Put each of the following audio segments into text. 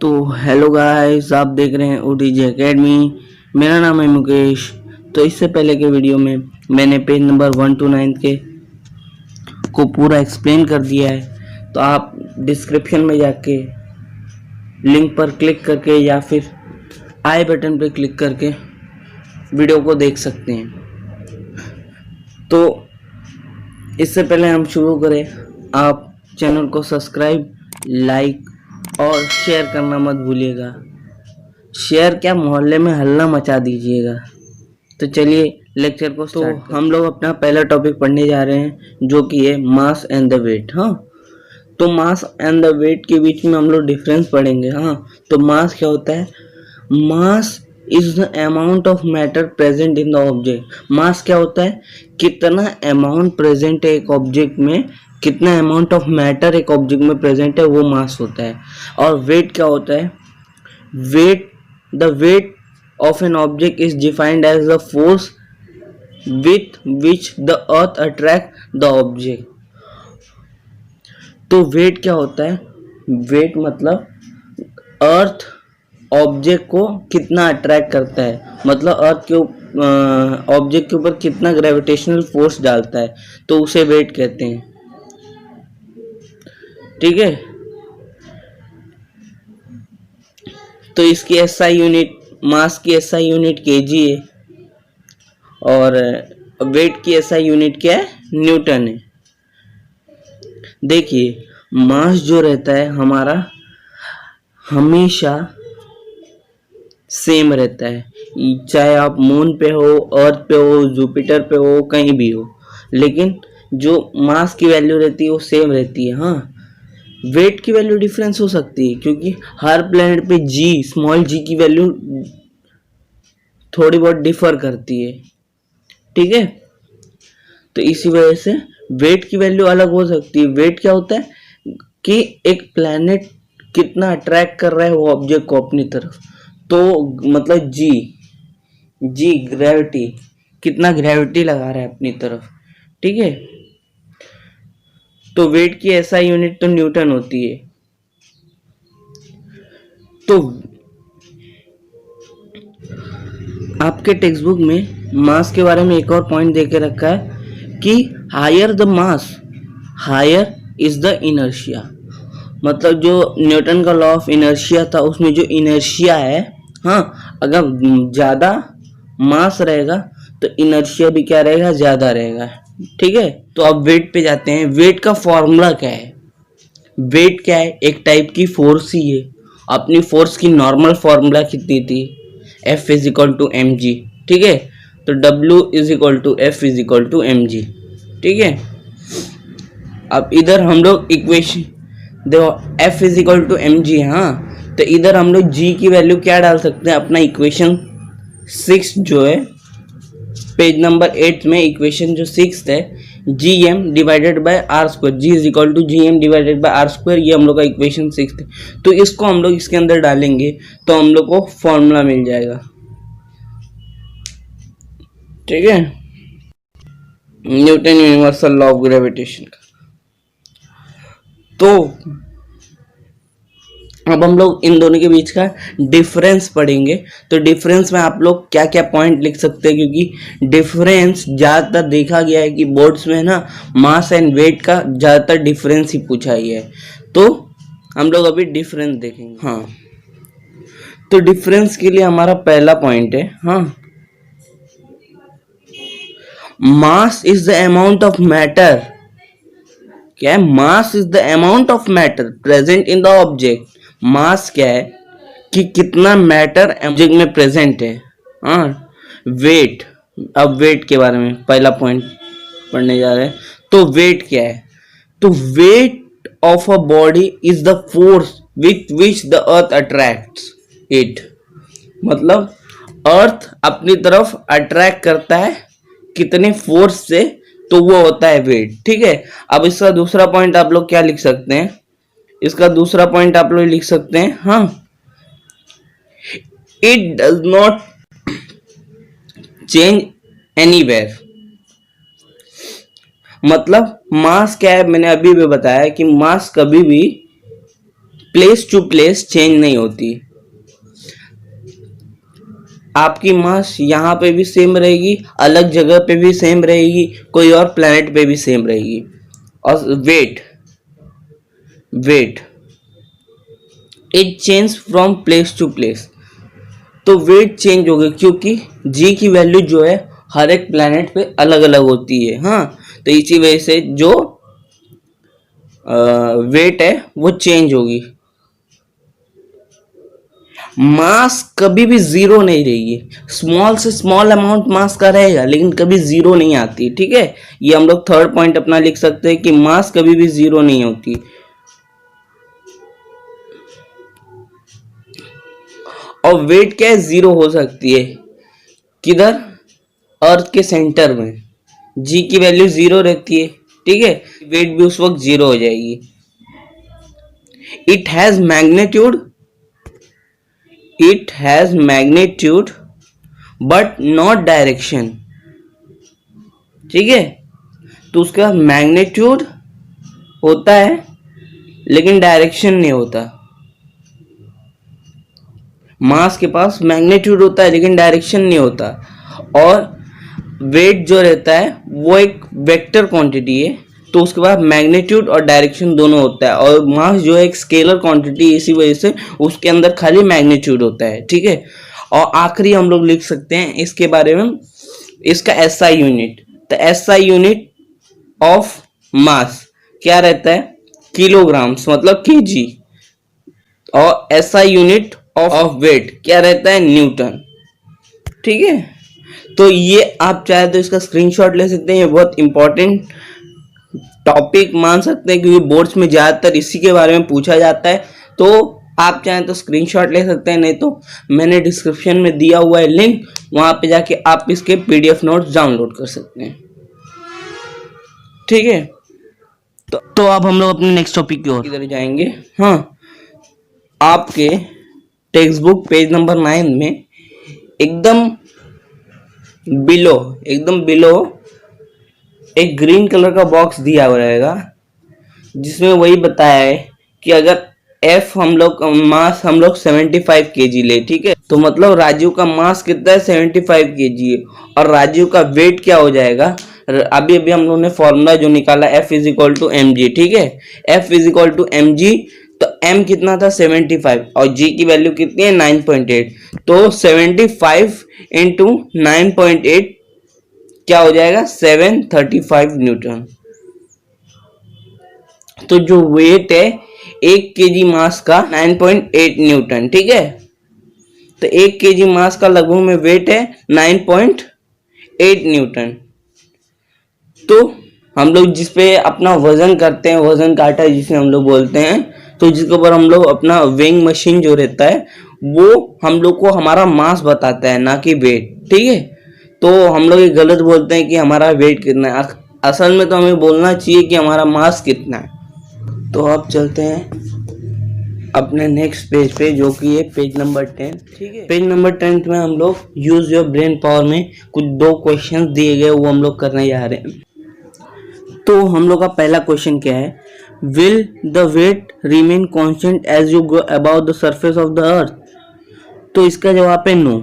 तो hello guys, आप देख रहे हैं ओटीजी एकेडमी। मेरा नाम है मुकेश। तो इससे पहले के वीडियो में मैंने पेज नंबर 1 to 9 के को पूरा एक्सप्लेन कर दिया है। तो आप डिस्क्रिप्शन में जाके लिंक पर क्लिक करके या फिर आई बटन पर क्लिक करके वीडियो को देख सकते हैं। तो इससे पहले हम शुरू करें, आप चैनल को सब्सक्राइब, लाइक और शेयर करना मत भूलिएगा। शेयर क्या, मोहल्ले में हल्ला मचा दीजिएगा। तो चलिए लेक्चर को स्टार्ट करते हैं। हम लोग अपना पहला टॉपिक पढ़ने जा रहे हैं जो कि है मास एंड द वेट। हाँ, तो मास एंड द वेट के बीच में हम लोग डिफरेंस पढ़ेंगे। हाँ, तो मास क्या होता है? Mass is the amount of matter present in the object. Mass क्या होता है? कितना अमाउंट प्रेजेंट है एक ऑब्जेक्ट में, कितना अमाउंट ऑफ मैटर एक ऑब्जेक्ट में प्रेजेंट है, वो मास होता है। और वेट क्या होता है? Weight, the weight of an object is defined as the force with which the earth attract the object. तो वेट क्या होता है? वेट मतलब अर्थ ऑब्जेक्ट को कितना अट्रैक्ट करता है, मतलब अर्थ के ऑब्जेक्ट के ऊपर कितना ग्रेविटेशनल फोर्स डालता है, तो उसे वेट कहते हैं। ठीक है, तो इसकी एसआई यूनिट, मास की एसआई यूनिट केजी है और वेट की एसआई यूनिट क्या है? न्यूटन है। देखिए, मास जो रहता है हमारा हमेशा सेम रहता है, चाहे आप मून पे हो, अर्थ पे हो, जुपिटर पे हो, कहीं भी हो, लेकिन जो मास की वैल्यू रहती है वो सेम रहती है। हाँ, वेट की वैल्यू डिफरेंस हो सकती है क्योंकि हर प्लेनेट पे जी, स्मॉल जी की वैल्यू थोड़ी बहुत डिफर करती है। ठीक है, तो इसी वजह से वेट की वैल्यू अलग हो सकती है। वेट क्या होता है कि एक प्लेनेट कितना अट्रैक्ट कर रहा है वो ऑब्जेक्ट को अपनी तरफ, तो मतलब जी ग्रेविटी, कितना ग्रेविटी लगा रहा है अपनी तरफ। ठीक है, तो वेट की एसआई यूनिट तो न्यूटन होती है। तो आपके टेक्स्ट बुक में मास के बारे में एक और पॉइंट देके रखा है कि higher the mass higher is the inertia. मतलब जो न्यूटन का लॉ ऑफ इनर्शिया था उसमें जो इनर्शिया है, हाँ, अगर ज्यादा मास रहेगा तो इनर्शिया भी क्या रहेगा? ज्यादा रहेगा। ठीक है, तो अब वेट पे जाते हैं। वेट का फॉर्मूला क्या है? वेट क्या है? एक टाइप की फोर्स ही है। अपनी फोर्स की नॉर्मल फॉर्मूला कितनी थी? F is equal to M G. ठीक है, तो W is equal to F is equal to M G. ठीक है, अब इधर हम लोग इक्वेशन देखो, F is equal to M G. हाँ, तो इधर हम लोग G की वैल्यू क्या डाल सकते हैं? अपना इक्वेशन 6 जो है पेज नंबर 8 में, इक्वेशन जो 6 है, G M divided by R square, G is equal to G M divided by R square, ये हम लोग का इक्वेशन 6 है। तो इसको हम लोग इसके अंदर डालेंगे तो हम लोग को फॉर्मूला मिल जाएगा। ठीक है, Newton universal law of gravitation का। तो अब हम लोग इन दोनों के बीच का डिफरेंस पढ़ेंगे। तो डिफरेंस में आप लोग क्या क्या पॉइंट लिख सकते हैं, क्योंकि डिफरेंस ज़्यादातर देखा गया है कि बोर्ड्स में ना मास एंड वेट का ज़्यादातर डिफरेंस ही पूछा ही है। तो हम लोग अभी डिफरेंस देखेंगे। हाँ, तो डिफरेंस के लिए हमारा पहला पॉइंट है, हाँ, mass is the amount of matter. क्या है? Mass is the amount of matter present in the object. Mass क्या है कि कितना मैटर ऑब्जेक्ट में प्रेजेंट है। हाँ, वेट, अब वेट के बारे में पहला पॉइंट पढ़ने जा रहे हैं। तो वेट क्या है? तो weight of a body is the force with which the earth attracts it. मतलब अर्थ अपनी तरफ अट्रैक्ट करता है कितने फोर्स से, तो वो होता है वेट। ठीक है, अब इसका दूसरा पॉइंट आप लोग क्या लिख सकते हैं? इसका दूसरा पॉइंट आप लोग लिख सकते हैं, हाँ, it does not change anywhere. मतलब मास क्या है? मैंने अभी भी बताया कि मास कभी भी प्लेस टू प्लेस चेंज नहीं होती। आपकी मास यहाँ पे भी सेम रहेगी, अलग जगह पे भी सेम रहेगी, कोई और प्लैनेट पे भी सेम रहेगी। और weight it change from place to place, तो वेट चेंज होगा क्योंकि जी की वैल्यू जो है हर एक प्लैनेट पे अलग अलग होती है। हाँ, तो इसी वजह से जो वेट है वो चेंज होगी। मास कभी भी जीरो नहीं रहेगी, स्मॉल से स्मॉल अमाउंट मास का रहेगा लेकिन कभी जीरो नहीं आती। ठीक है, ये हम लोग थर्ड पॉइंट अपना लिख सकते हैं कि मास कभी भी जीरो नहीं होती। और वेट क्या है, जीरो हो सकती है किधर, अर्थ के सेंटर में जी की वैल्यू जीरो रहती है। ठीक है, वेट भी उस वक्त जीरो हो जाएगी। It has magnitude but not direction. ठीक है, तो उसका मैग्नीट्यूड होता है लेकिन डायरेक्शन नहीं होता। मास के पास मैग्नीट्यूड होता है लेकिन डायरेक्शन नहीं होता। और वेट जो रहता है वो एक वेक्टर क्वांटिटी है, तो उसके बाद मैग्नीट्यूड और डायरेक्शन दोनों होता है। और मास जो है एक स्केलर क्वांटिटी, इसी वजह से उसके अंदर खाली मैग्नीट्यूड होता है। ठीक है, और आखिरी हम लोग लिख सकते हैं इसके बारे में, इसका एसआई यूनिट। तो एसआई यूनिट ऑफ मास क्या रहता है, किलोग्राम्स मतलब केजी। और एसआई यूनिट ऑफ वेट क्या रहता है, न्यूटन। ठीक है, तो ये आप चाहे तो इसका स्क्रीनशॉट ले सकते हैं, ये बहुत इंपॉर्टेंट टॉपिक मान सकते हैं क्योंकि बोर्ड्स में ज़्यादातर इसी के बारे में पूछा जाता है। तो आप चाहें तो स्क्रीनशॉट ले सकते हैं, नहीं तो मैंने डिस्क्रिप्शन में दिया हुआ है लिंक, वहां पे जाके आप इसके पीडीएफ नोट्स डाउनलोड कर सकते हैं। ठीक है, तो अब हम लोग अपने नेक्स्ट टॉपिक की ओर इधर जाएंगे। हाँ, आपके टेक्स्ट बुक पेज नंबर 9 में एकदम बिलो एक ग्रीन कलर का बॉक्स दिया हुआ रहेगा जिसमें वही बताया है कि अगर एफ हम लोग मास हम लोग 75 केजी ले। ठीक है, तो मतलब राजू का मास कितना है, 75 केजी है। और राजू का वेट क्या हो जाएगा, अभी हम लोगों ने फॉर्मूला जो निकाला F is equal to M G. ठीक है, F is equal to M G, तो m कितना था 75 और g की वैल्यू कितनी है 9.8, तो 75 इंटू 9.8 क्या हो जाएगा 735 न्यूटन। तो जो वेट है 1 केजी मास का 9.8 न्यूटन। ठीक है, तो 1 केजी मास का लगभग में वेट है 9.8 न्यूटन। तो हम लोग जिस पे अपना वजन करते हैं, वजन काटा जिसे हम लोग बोलते हैं, तो जिसके ऊपर हम लोग अपना वेइंग मशीन जो रहता है वो हम लोग को हमारा मास बताता है, ना कि वेट। ठीक है, तो हम लोग ये गलत बोलते हैं कि हमारा वेट कितना है, असल में तो हमें बोलना चाहिए कि हमारा मास कितना है। तो अब चलते हैं अपने नेक्स्ट पेज पे जो कि है पेज नंबर 10। ठीक है, पेज नंबर 10 में हम लोग यूज योर ब्रेन पावर में कुछ 2 क्वेश्चन दिए गए वो हम लोग करने जा रहे हैं। तो हम लोग का पहला क्वेश्चन क्या है, will the weight remain constant as you go about the surface of the earth. तो इसका जवाब है नो,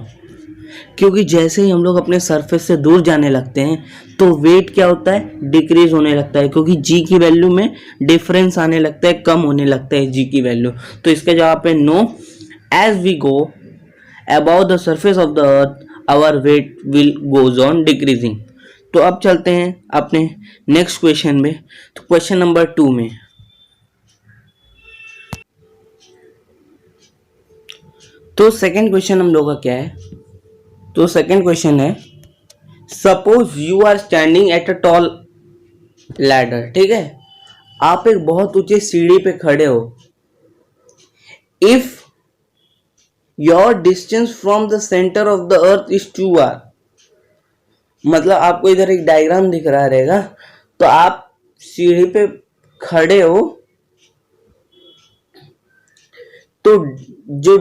क्योंकि जैसे ही हम लोग अपने सरफेस से दूर जाने लगते हैं तो वेट क्या होता है, डिक्रीज होने लगता है, क्योंकि जी की वैल्यू में डिफरेंस आने लगता है, कम होने लगता है जी की वैल्यू। तो इसका जवाब है no, as we go about the surface of the earth our weight will goes on decreasing. तो अब चलते हैं अपने नेक्स्ट क्वेश्चन में। तो क्वेश्चन नंबर 2 में तो सेकंड क्वेश्चन हम लोग का क्या है, तो सेकंड क्वेश्चन है suppose you are standing at a tall ladder. ठीक है, आप एक बहुत ऊंचे सीढ़ी पे खड़े हो। If your distance from the centre of the earth is 2r, मतलब आपको इधर एक डायग्राम दिख रहा रहेगा, तो आप सीढ़ी पे खड़े हो, तो जो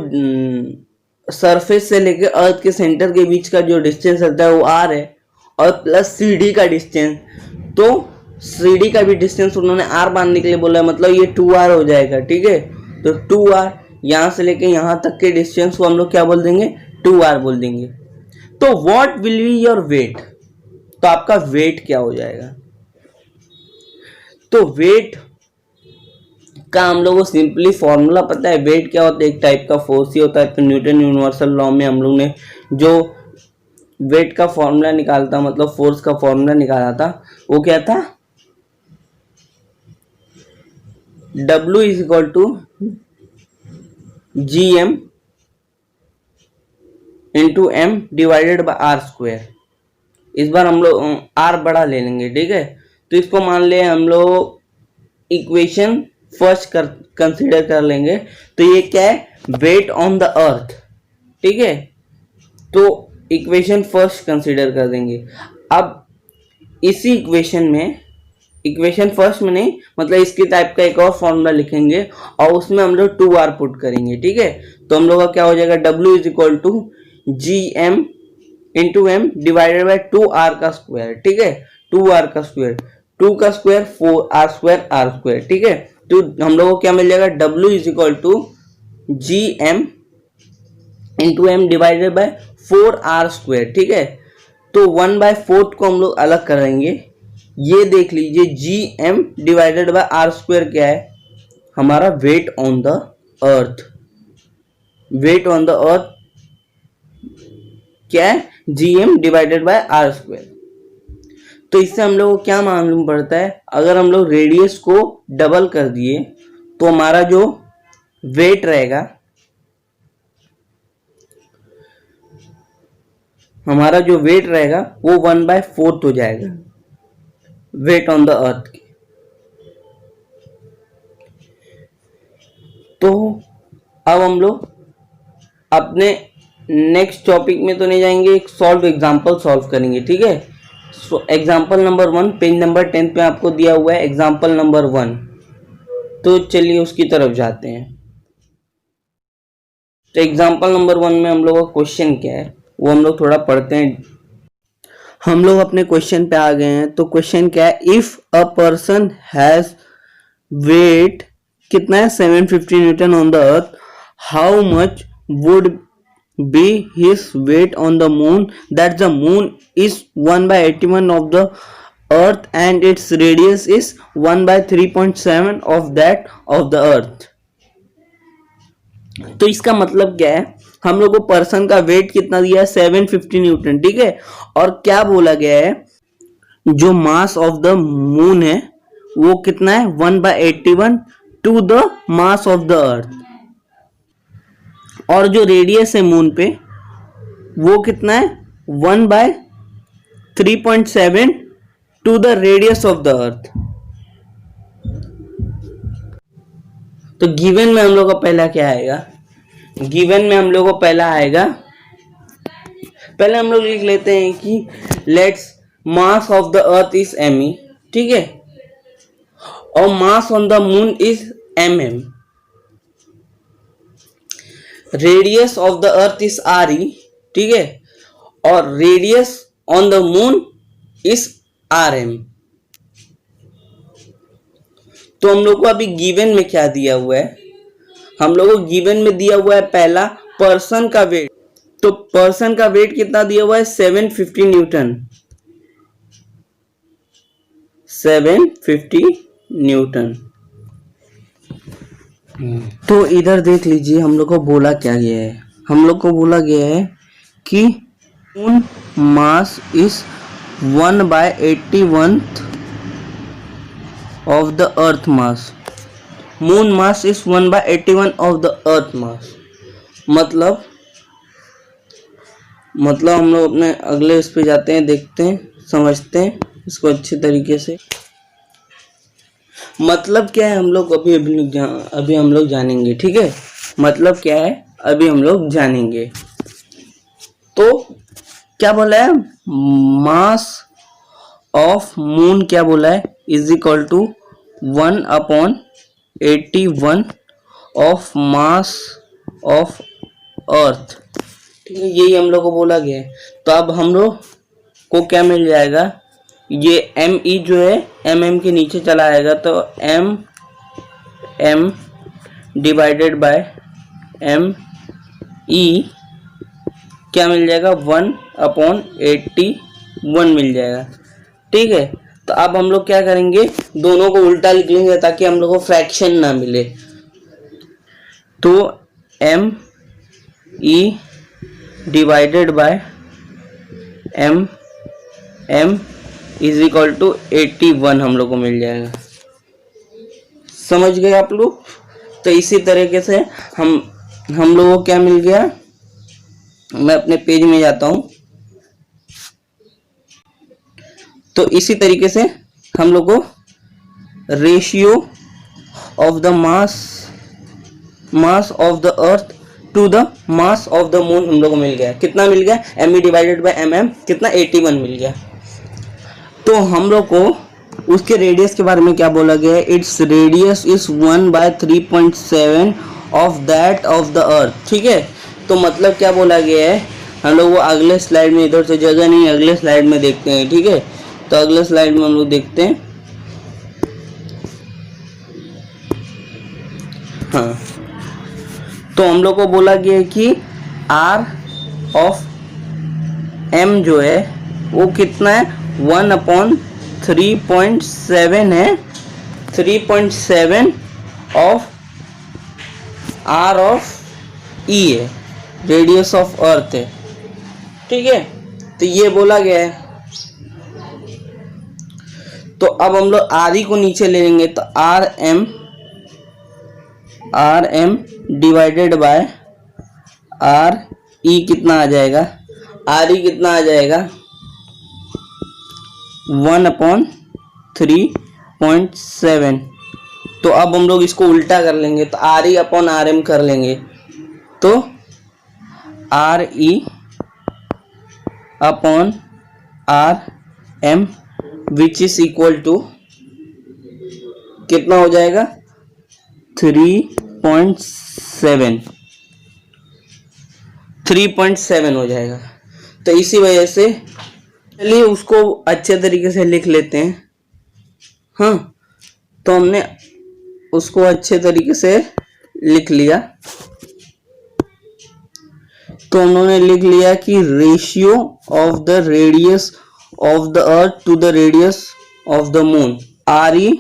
सरफेस से लेकर अर्थ के सेंटर के बीच का जो डिस्टेंस रहता है वो r है, और प्लस सीढ़ी का डिस्टेंस, तो सीढ़ी का भी डिस्टेंस उन्होंने r बांधने के लिए बोला है, मतलब ये 2r हो जाएगा। ठीक है, तो 2r, यहाँ से लेके यहाँ तक के डिस्टेंस को हम लोग क्या बोल देंगे, 2r बोल देंगे। तो what will be your weight, तो आपका वेट क्या हो जाएगा। तो वेट का हम लोगों को सिंपली फॉर्मूला पता है। वेट क्या होता है, एक टाइप का फोर्स ही होता है। तो न्यूटन यूनिवर्सल लॉ में हम लोग ने जो वेट का फॉर्मूला निकालता, मतलब फोर्स का फॉर्मूला निकाला था, वो क्या था, W is equal to GM into M divided by R square. इस बार हम लोग आर बड़ा ले लेंगे, ठीक है। तो इसको मान ले हम लोग इक्वेशन फर्स्ट कंसीडर कर लेंगे। तो ये क्या है, वेट ऑन द अर्थ, ठीक है। तो इक्वेशन फर्स्ट कंसीडर कर देंगे। अब इसी इक्वेशन फर्स्ट में नहीं, मतलब इसकी टाइप का एक और फॉर्मूला लिखेंगे और उसमें हम लोग 2r पुट करेंगे, ठीक है। तो हम लोग का क्या हो जाएगा, W is equal to GM into M divided by 2r का स्क्वायर, ठीक है। 2r का स्क्वायर, 2 का स्क्वायर 4r स्क्वायर, ठीक है। तो हम लोग को क्या मिल जाएगा, W is equal to GM into M divided by 4r square, ठीक है। तो 1/4 को हम लोग अलग करेंगे। ये देख लीजिए GM divided by r square क्या है, हमारा weight on the earth. Weight on the earth क्या है, GM divided by r square. तो इससे हम लोग को क्या मालूम पड़ता है, अगर हम लोग रेडियस को डबल कर दिए तो हमारा जो वेट रहेगा, वो 1/4 हो जाएगा वेट ऑन द अर्थ की। तो अब हम लोग अपने नेक्स्ट टॉपिक में तो नहीं जाएंगे, एक एग्जांपल सॉल्व करेंगे, ठीक है। एग्जांपल नंबर 1 पेज नंबर 10 पे आपको दिया हुआ है, एग्जांपल नंबर 1। तो चलिए उसकी तरफ जाते हैं। तो एग्जांपल नंबर 1 में हम लोग का क्वेश्चन क्या है वो हम लोग थोड़ा पढ़ते हैं। हम लोग अपने क्वेश्चन पे आ गए हैं। तो क्वेश्चन क्या है, if a person has weight कितना है 750 newton on the earth, how much would be his weight on the moon, that the moon is 1/81 of the earth and its radius is 1/3.7 of that of the earth। तो इसका मतलब क्या है, हम लोग को पर्सन का वेट कितना दिया है 750 न्यूटन, ठीक है। और क्या बोला गया है, जो मास ऑफ द मून है वो कितना है 1/81 to the mass of the earth, और जो रेडियस है मून पे वो कितना है 1/3.7 to the radius of the earth. तो गिवन में हम लोग का पहला क्या आएगा, पहले हम लोग लिख लेते हैं कि let's mass of the earth is me, ठीक है, और मास on the moon is mm, radius of the earth is re, ठीक है, और radius on the moon is rm। तो हम लोग को अभी गिवन में क्या दिया हुआ है, हम लोग को गिवन में दिया हुआ है पहला पर्सन का वेट। तो पर्सन का वेट कितना दिया हुआ है 750 न्यूटन, 750 न्यूटन। तो इधर देख लीजिए हम लोग को बोला क्या गया है, हम लोग को बोला गया है कि moon mass is 1/81 of the earth mass, moon mass is 1/81 of the earth mass. मतलब हम लोग अपने अगले इस पे जाते हैं, देखते हैं, समझते हैं इसको अच्छे तरीके से। मतलब क्या है हम लोग अभी हम लोग जानेंगे, ठीक है। मतलब क्या है अभी हम लोग जानेंगे। तो क्या बोला है, मास ऑफ मून क्या बोला है is equal to 1/81 of mass of earth, ठीक है, यही हम लोग को बोला गया है। तो अब हम लोग को क्या मिल जाएगा, ये ME जो है MM के नीचे चला आएगा, तो MM divided by M E क्या मिल जाएगा 1/81 मिल जाएगा। ठीक है, तो अब हम लोग क्या करेंगे, दोनों को उल्टा लिख लेंगे ताकि हम लोग को फ्रैक्शन ना मिले। तो M E divided by M is equal to 81 हम लोग को मिल जाएगा। समझ गए आप लोग? तो इसी तरीके से हम लोगों को क्या मिल गया, मैं अपने पेज में जाता हूं। तो इसी तरीके से हम लोग को ratio of the mass of the earth to the mass of the moon हम लोग को मिल गया। कितना मिल गया, M E divided by M M कितना 81 मिल गया। तो हम लोग को उसके रेडियस के बारे में क्या बोला गया है, its radius is 1/3.7 of that of the अर्थ। ठीक है, तो मतलब क्या बोला गया है, हम लोग वो अगले स्लाइड में, इधर से जगह नहीं, अगले स्लाइड में देखते हैं। ठीक है, तो अगले स्लाइड में हम लोग देखते हैं। हाँ, तो हम लोग को बोला गया है कि आर ऑफ एम जो है वो कितना है, 1/3.7 है। 3.7 ऑफ आर ऑफ ई है, रेडियस ऑफ अर्थ है। ठीक है, तो ये बोला गया है। तो अब हम लोग आर ई को नीचे ले लेंगे, तो R M divided by R E कितना आ जाएगा, आर ई कितना आ जाएगा 1/3.7। तो अब हम लोग इसको उल्टा कर लेंगे, तो R E upon R M कर लेंगे। तो R E upon R M which is equal to कितना हो जाएगा 3.7 हो जाएगा। तो इसी वजह से चलिए उसको अच्छे तरीके से लिख लेते हैं। हाँ, तो हमने उसको अच्छे तरीके से लिख लिया। तो उन्होंने लिख लिया कि ratio of the radius of the earth to the radius of the moon, R E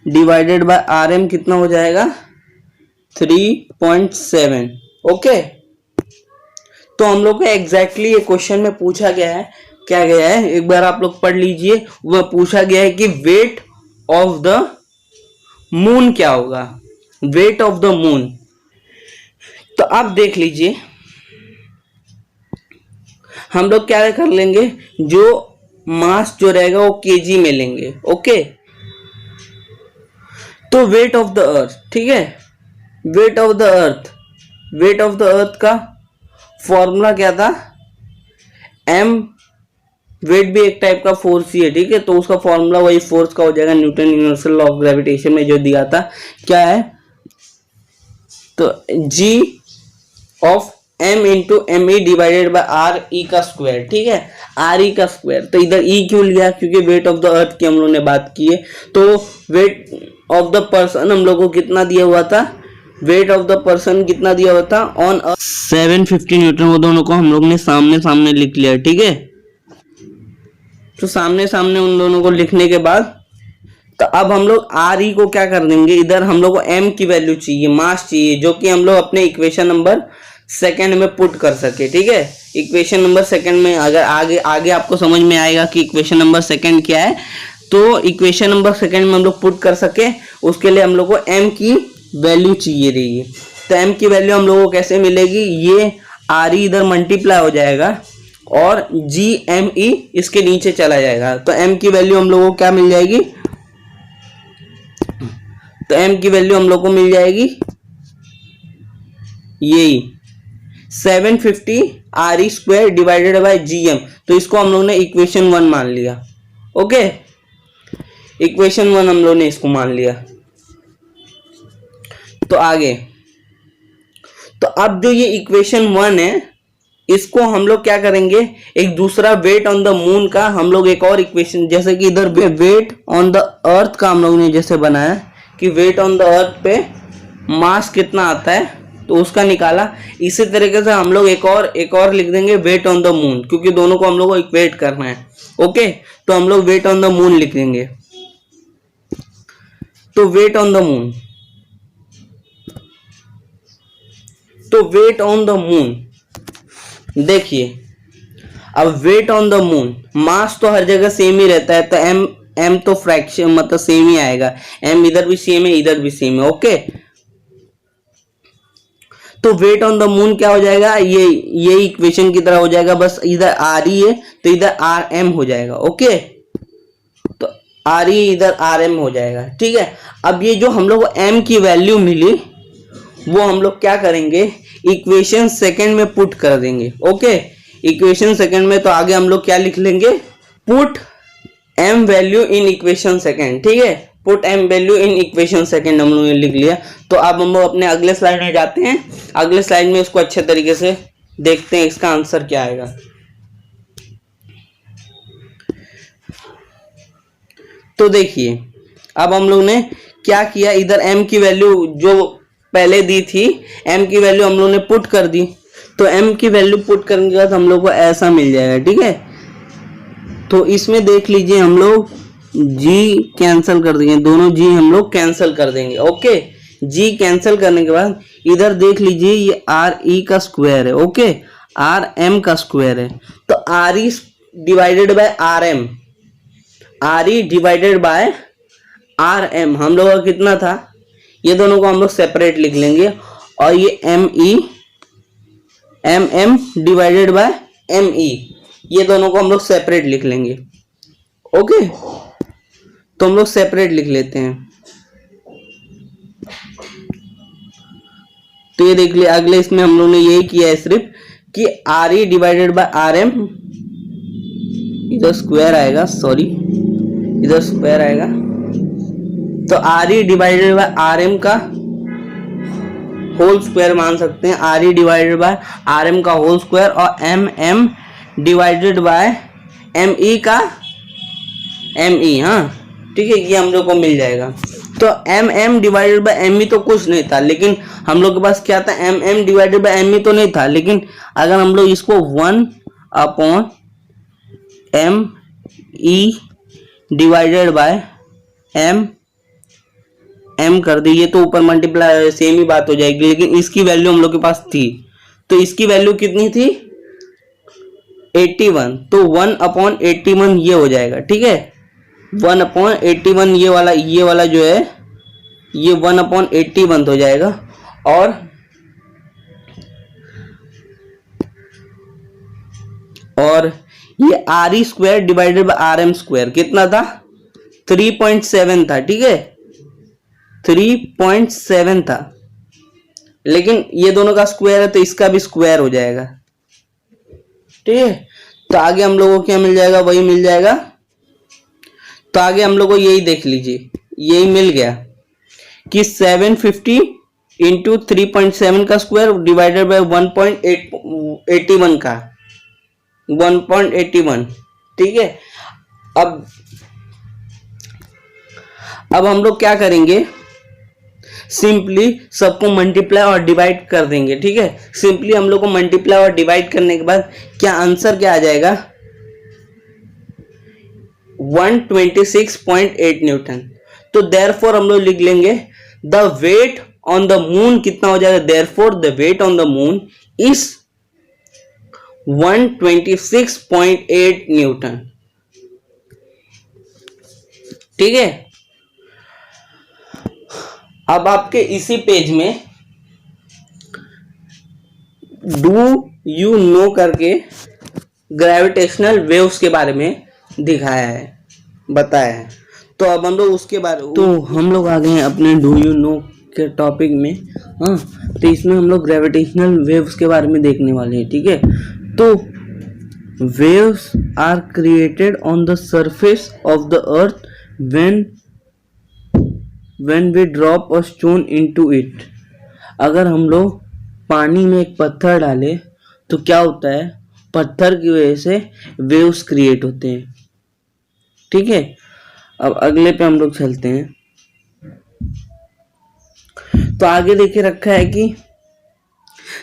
divided by R M कितना हो जाएगा 3.7। ओके, तो हम लोग को एग्जैक्टली ये क्वेश्चन में पूछा गया है, क्या गया है एक बार आप लोग पढ़ लीजिए। वह पूछा गया है कि वेट ऑफ द मून क्या होगा, वेट ऑफ द मून। तो आप देख लीजिए, हम लोग क्या कर लेंगे, जो मास जो रहेगा वो केजी में लेंगे। ओके, तो वेट ऑफ द अर्थ, ठीक है, वेट ऑफ द अर्थ का फॉर्मूला क्या था, एम, वेट भी एक टाइप का फोर्स ही है। ठीक है, तो उसका फॉर्मूला वही फोर्स का हो जाएगा, Newton universal law of gravitation में जो दिया था, क्या है, तो G of M into M E divided by R E का स्क्वायर। ठीक है, आर ई का स्क्वायर। तो इधर ई क्यों लिया, क्योंकि वेट ऑफ द अर्थ की हम लोगों ने बात की है। तो वेट ऑफ द पर्सन हम लोग को कितना दिया हुआ था, वेट ऑफ द पर्सन कितना दिया हुआ था ऑन 750 न्यूटन। वो दोनों को हम लोग ने सामने सामने लिख लिया। ठीक है, तो सामने सामने उन दोनों को लिखने के बाद तो अब हम लोग आर ई को क्या कर देंगे, इधर हम लोग को एम की वैल्यू चाहिए, मास चाहिए, जो कि हम लोग अपने इक्वेशन नंबर सेकंड में पुट कर सके। ठीक है, इक्वेशन नंबर सेकंड में अगर आगे आपको समझ में आएगा कि इक्वेशन नंबर सेकंड क्या है, तो इक्वेशन नंबर सेकंड में हम लोग पुट कर सके, उसके लिए हम लोग को एम की वैल्यू चाहिए रहेगी। तो एम की वैल्यू हम लोग को कैसे मिलेगी, ये आर ई इधर मल्टीप्लाई हो जाएगा और जी एम ई इसके नीचे चला जाएगा। तो एम की वैल्यू हम लोग को क्या मिल जाएगी, तो एम की वैल्यू हम लोग को मिल जाएगी यही 750 R E square divided by G M. तो इसको हम लोग ने इक्वेशन 1 मान लिया। ओके, इक्वेशन 1 हम लोग ने इसको मान लिया। तो आगे, तो अब जो ये इक्वेशन 1 है, इसको हम लोग क्या करेंगे, एक दूसरा वेट ऑन द मून का हम लोग एक और इक्वेशन, जैसे कि इधर वेट ऑन द अर्थ का हम लोग ने जैसे बनाया कि वेट ऑन द अर्थ पे मास कितना आता है तो उसका निकाला। इसी तरीके से हम लोग एक और लिख देंगे वेट ऑन द मून, क्योंकि दोनों को हम लोग को इक्वेट करना है। ओके, तो हम लोग वेट ऑन द मून लिख देंगे। तो वेट ऑन द मून, तो वेट ऑन द मून देखिए, अब वेट ऑन द मून, मास तो हर जगह सेम ही रहता है, तो एम तो फ्रैक्शन मतलब सेम ही आएगा। एम इधर भी सेम है, इधर भी सेम है। ओके, तो वेट ऑन द मून क्या हो जाएगा, ये इक्वेशन की तरह हो जाएगा, बस इधर आर ई है तो इधर आर एम हो जाएगा। ओके, तो आर ई इधर आर एम हो जाएगा। ठीक है, अब ये जो हम लोग को एम की वैल्यू मिली वो हम लोग क्या करेंगे, इक्वेशन सेकंड में पुट कर देंगे। ओके, इक्वेशन सेकंड में तो आगे हम लोग क्या लिख लेंगे, put M value in equation second. ठीक है, put M value in equation second हम लोग ने लिख लिया। तो अब हम लोग अपने अगले स्लाइड में जाते हैं। अगले स्लाइड में इसको अच्छे तरीके से देखते हैं, इसका आंसर क्या आएगा। तो देखिए, अब हम लोग ने क्या किया, इधर एम की वैल्यू जो पहले दी थी, एम की वैल्यू हम लोग ने पुट कर दी। तो एम की वैल्यू पुट करने के बाद हम लोग को ऐसा मिल जाएगा। ठीक है, तो इसमें देख लीजिए हम लोग जी कैंसिल कर देंगे, दोनों जी हम लोग कैंसिल कर देंगे। ओके, जी कैंसिल करने के बाद इधर देख लीजिए ये आर ई का स्क्वायर है। ओके, आर एम का स्क्वायर है, तो R E divided by R M, R E divided by R M हम लोग का कितना था, ये दोनों को हम लोग सेपरेट लिख लेंगे। और ये M E, M M divided by M E, ये दोनों को हम लोग सेपरेट लिख लेंगे। ओके, तो हम लोग सेपरेट लिख लेते हैं। तो ये देख लिया, अगले इसमें हम लोग ने यही किया है सिर्फ कि R E divided by R M, इधर स्क्वायर आएगा, सॉरी इधर स्क्वायर आएगा, तो R E divided by R M का होल स्क्वायर मान सकते हैं, R E divided by R M का होल स्क्वायर, और M M divided by M E का एम ई। हाँ ठीक है, ये हम लोग को मिल जाएगा। तो M M divided by M E तो कुछ नहीं था, लेकिन हम लोग के पास क्या था, M M divided by M E तो नहीं था, लेकिन अगर हम लोग इसको 1 upon M E divided by M M कर दिए तो ऊपर मल्टीप्लाई सेम ही बात हो जाएगी, लेकिन इसकी वैल्यू हम लोग के पास थी, तो इसकी वैल्यू कितनी थी 81, तो 1 अपॉन 81 ये हो जाएगा। ठीक है, 1 अपॉन 81 ये वाला जो है ये 1 अपॉन 81 हो जाएगा। और ये R E square divided by R M square कितना था, 3.7 था। ठीक है, 3.7 था, लेकिन ये दोनों का स्क्वायर है तो इसका भी स्क्वायर हो जाएगा। ठीक है, तो आगे हम लोगों को क्या मिल जाएगा, वही मिल जाएगा। तो आगे हम लोग को यही देख लीजिए, यही मिल गया कि 750 इंटू 3.7 का स्क्वायर डिवाइडेड बाय 1.81 का 1.81। ठीक है, अब हम लोग क्या करेंगे, सिंपली सबको मल्टीप्लाई और डिवाइड कर देंगे। ठीक है, सिंपली हम लोग को मल्टीप्लाई और डिवाइड करने के बाद क्या आंसर क्या आ जाएगा, 126.8 न्यूटन। तो देयरफॉर हम लोग लिख लेंगे the weight on the moon कितना हो जाएगा, therefore the weight on the moon is 126.8 newton. ठीक है, अब आपके इसी पेज में डू यू नो करके ग्रेविटेशनल वेव्स के बारे में दिखाया है, बताया है। तो अब हम लोग उसके बारे तो हम लोग आ गए हैं अपने डू यू नो के टॉपिक में। हाँ, तो इसमें हम लोग ग्रेविटेशनल वेव्स के बारे में देखने वाले हैं। ठीक है, तो waves are created on the surface of the earth when we drop a stone into it। अगर हम लोग पानी में एक पत्थर डालें तो क्या होता है, पत्थर की वजह से वेव्स क्रिएट होते हैं। ठीक है, अब अगले पे हम लोग चलते हैं। तो आगे देखे रखा है कि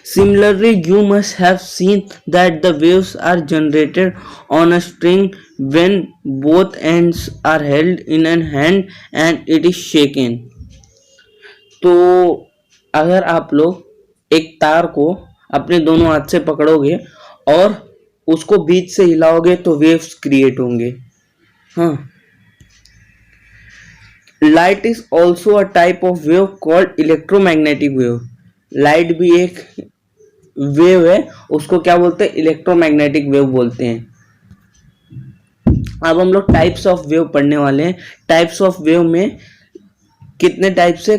similarly you must have seen that the waves are generated on a string when both ends are held in a hand and it is shaken। तो अगर आप लोग एक तार को अपने दोनों हाथ से पकड़ोगे और उसको बीच से हिलाओगे तो वेव्स क्रिएट होंगे। हाँ, light is also a type of wave called electromagnetic wave. Light भी एक वेव है, उसको क्या बोलते हैं? इलेक्ट्रोमैग्नेटिक वेव बोलते हैं। अब हम लोग टाइप्स ऑफ वेव पढ़ने वाले हैं। टाइप्स ऑफ वेव में कितने टाइप्स है?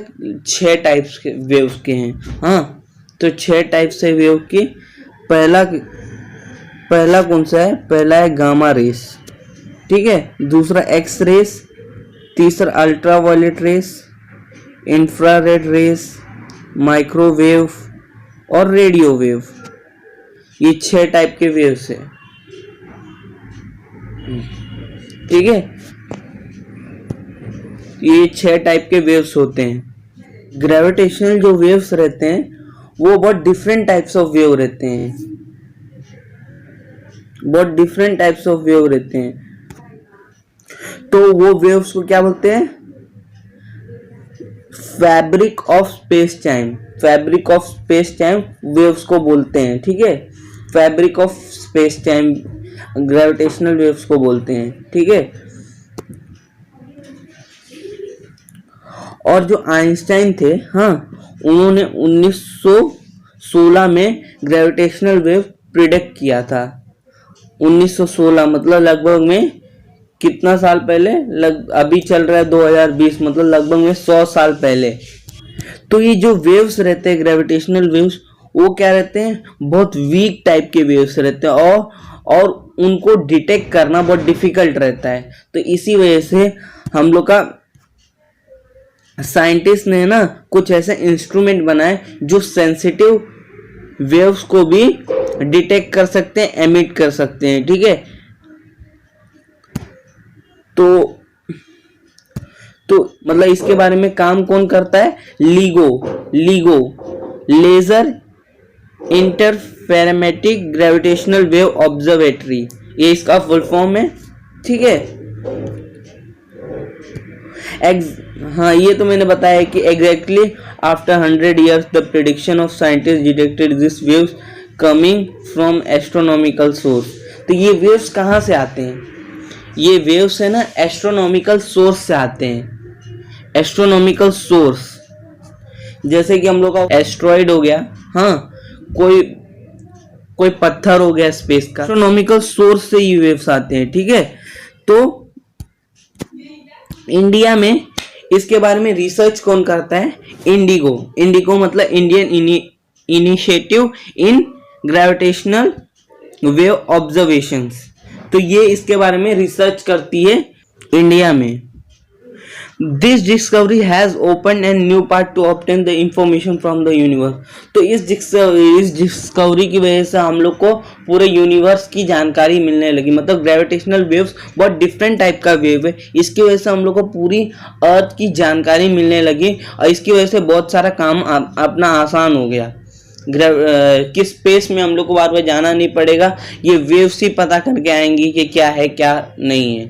6 टाइप्स के वेव्स के हैं। हाँ, तो 6 टाइप्स है वेव की। पहला कौन सा है? पहला है गामा रेस, ठीक है। दूसरा एक्स रेस, तीसरा ultraviolet rays, infrared rays, microwave और रेडियो वेव। ये 6 टाइप के वेव्स है, ठीक है। ये 6 टाइप के वेव्स होते हैं। ग्रेविटेशनल जो वेव्स रहते हैं वो बहुत डिफरेंट टाइप्स ऑफ वेव रहते हैं, बहुत डिफरेंट टाइप्स ऑफ वेव रहते हैं। तो वो वेव्स को क्या बोलते हैं? Fabric of space time. Fabric of space time waves को बोलते हैं, ठीक है। Fabric of space time gravitational waves को बोलते हैं, ठीक है। और जो आइंस्टाइन थे, हाँ, उन्होंने 1916 में ग्रेविटेशनल वेव प्रिडिक्ट किया था। 1916 मतलब लगभग में कितना साल पहले? अभी चल रहा है 2020, मतलब लगभग में 100 साल पहले। तो ये जो वेव्स रहते हैं ग्रेविटेशनल वेव्स, वो क्या रहते हैं? बहुत वीक टाइप के वेव्स रहते हैं और उनको डिटेक्ट करना बहुत डिफिकल्ट रहता है। तो इसी वजह से हम लोग का साइंटिस्ट ने ना कुछ ऐसे इंस्ट्रूमेंट बनाए जो सेंसिटिव वेव्स को भी डिटेक्ट कर सकते हैं, एमिट कर सकते हैं, ठीक है। तो मतलब इसके बारे में काम कौन करता है? LIGO laser interferometric gravitational wave observatory, ये इसका फुल फॉर्म है, ठीक है। हाँ, ये तो मैंने बताया कि exactly after 100 years the prediction of scientist detected this waves coming from astronomical source. तो ये वेव्स कहाँ से आते हैं? ये वेव्स है ना एस्ट्रोनॉमिकल सोर्स से आते हैं। एस्ट्रोनॉमिकल सोर्स जैसे कि हम लोग का एस्ट्रॉइड हो गया, हाँ, कोई पत्थर हो गया स्पेस का, एस्ट्रोनॉमिकल सोर्स से ये वेव्स आते हैं, ठीक है। तो इंडिया में इसके बारे में रिसर्च कौन करता है? इंडिगो मतलब Indian initiative in gravitational wave observations. तो ये इसके बारे में रिसर्च करती है इंडिया में। This discovery has open and new part two obtain the information from the universe. तो इस डिस्कवरी की वजह से हम लोग को पूरे यूनिवर्स की जानकारी मिलने लगी। मतलब ग्रेविटेशनल वेव्स बहुत डिफरेंट टाइप का वेव है, इसकी वजह से हम लोग को पूरी अर्थ की जानकारी मिलने लगी और इसकी वजह से बहुत सारा काम अपना आसान हो गया। कि स्पेस में हम लोग को बार बार जाना नहीं पड़ेगा, ये वेव्स ही पता करके आएंगी कि क्या है क्या नहीं है।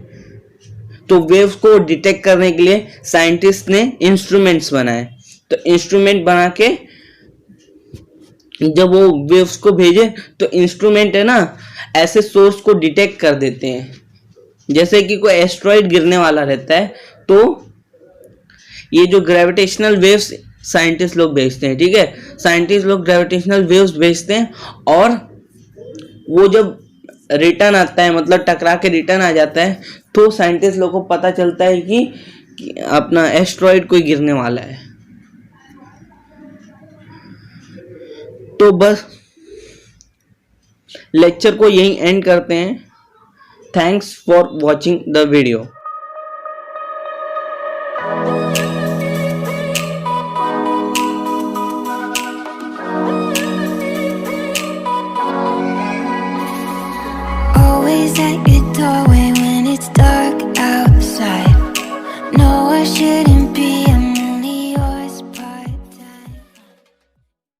तो वेव्स को डिटेक्ट करने के लिए साइंटिस्ट ने इंस्ट्रूमेंट्स बनाए। तो इंस्ट्रूमेंट बना के जब वो वेव्स को भेजे तो इंस्ट्रूमेंट है ना ऐसे सोर्स को डिटेक्ट कर देते हैं। जैसे कि कोई एस्ट्रॉइड गिरने वाला रहता है तो ये जो ग्रेविटेशनल वेव्स साइंटिस्ट लोग भेजते हैं, ठीक है, साइंटिस्ट लोग ग्रेविटेशनल वेव्स भेजते हैं और वो जब रिटर्न आता है, मतलब टकरा के रिटर्न आ जाता है, तो साइंटिस्ट लोगों को पता चलता है कि अपना एस्ट्रॉइड कोई गिरने वाला है। तो बस लेक्चर को यहीं एंड करते हैं। Thanks for watching the video. At your doorway when it's dark outside. No, I shouldn't